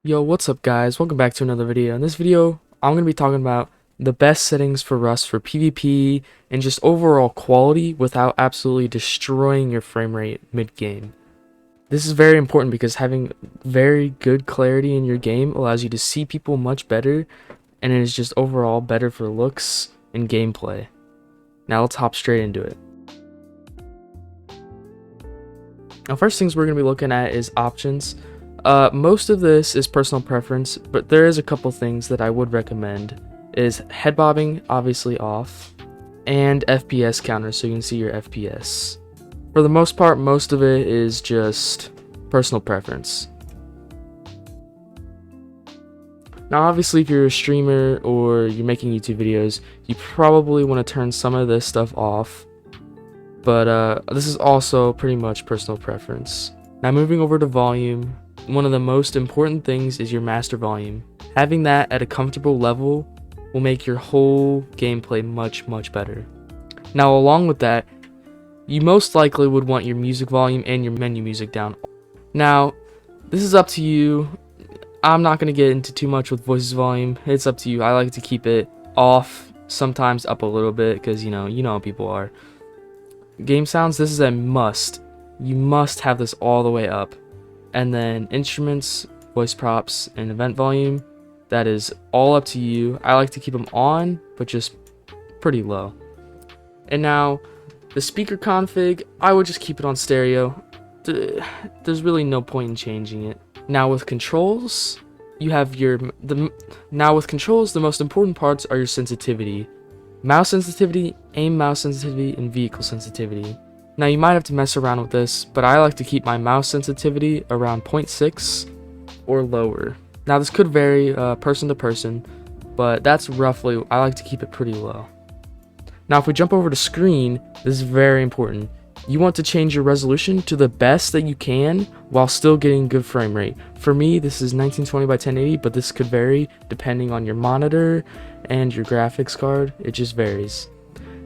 Yo, what's up guys? Welcome back to another video. In this video, I'm going to be talking about the best settings for Rust for PvP and just overall quality without absolutely destroying your frame rate mid-game. This is very important because having very good clarity in your game allows you to see people much better, and it is just overall better for looks and gameplay. Now let's hop straight into it. Now first things we're going to be looking at is options. Most of this is personal preference, but there is a couple things that I would recommend. Is head bobbing obviously off, and FPS counter so you can see your FPS. For the most part, most of it is just personal preference. Now obviously if you're a streamer or you're making YouTube videos, you probably want to turn some of this stuff off, but this is also pretty much personal preference. Now moving over to volume. One of the most important things is your master volume. Having that at a comfortable level will make your whole gameplay much better. Now along with that, you most likely would want your music volume and your menu music down. Now this is up to you. I'm not going to get into too much with voices volume. It's up to you. I like to keep it off, sometimes up a little bit because you know how people are. Game sounds, this is a must. You must have this all the way up. And then instruments, voice props, and event volume, that is all up to you. I like to keep them on, but just pretty low. And now, the speaker config, I would just keep it on stereo. There's really no point in changing it. Now with controls, you have the most important parts are your sensitivity. Mouse sensitivity, aim mouse sensitivity, and vehicle sensitivity. Now you might have to mess around with this, but I like to keep my mouse sensitivity around 0.6 or lower. Now this could vary person to person, but that's roughly, I like to keep it pretty low. Now if we jump over to screen, this is very important. You want to change your resolution to the best that you can while still getting good frame rate. For me, this is 1920 by 1080, but this could vary depending on your monitor and your graphics card. It just varies.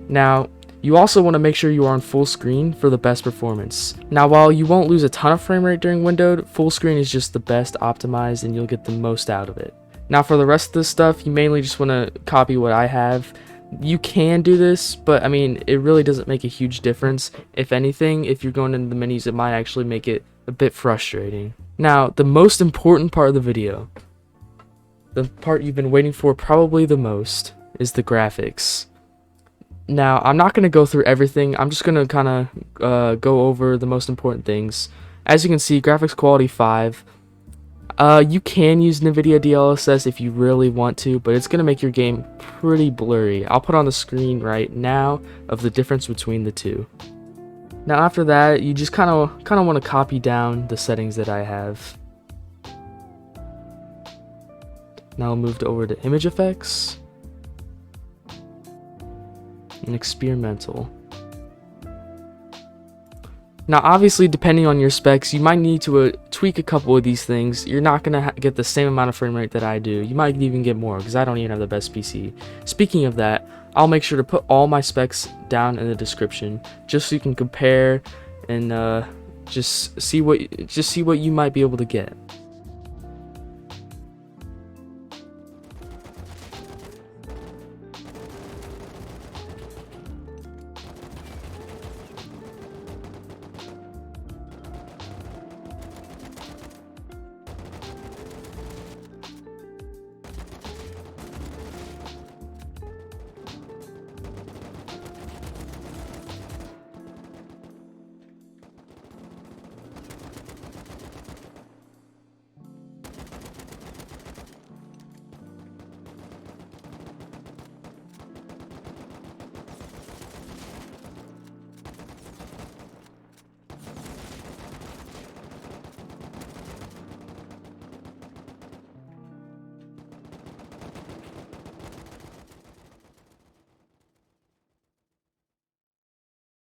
Now, you also want to make sure you are on full screen for the best performance. Now while you won't lose a ton of frame rate during windowed, full screen is just the best optimized and you'll get the most out of it. Now for the rest of this stuff, you mainly just want to copy what I have. You can do this, but I mean, it really doesn't make a huge difference. If anything, if you're going into the menus, it might actually make it a bit frustrating. Now, the most important part of the video, the part you've been waiting for probably the most, is the graphics. Now, I'm not going to go through everything. I'm just going to kind of go over the most important things. As you can see, graphics quality 5. You can use NVIDIA DLSS if you really want to, but it's going to make your game pretty blurry. I'll put on the screen right now of the difference between the two. Now, after that, you just kind of want to copy down the settings that I have. Now I'll move over to image effects. And experimental. Now obviously depending on your specs, you might need to tweak a couple of these things. You're not going to get the same amount of frame rate that I do. You might even get more because I don't even have the best PC. Speaking of that, I'll make sure to put all my specs down in the description just so you can compare and just see what you might be able to get.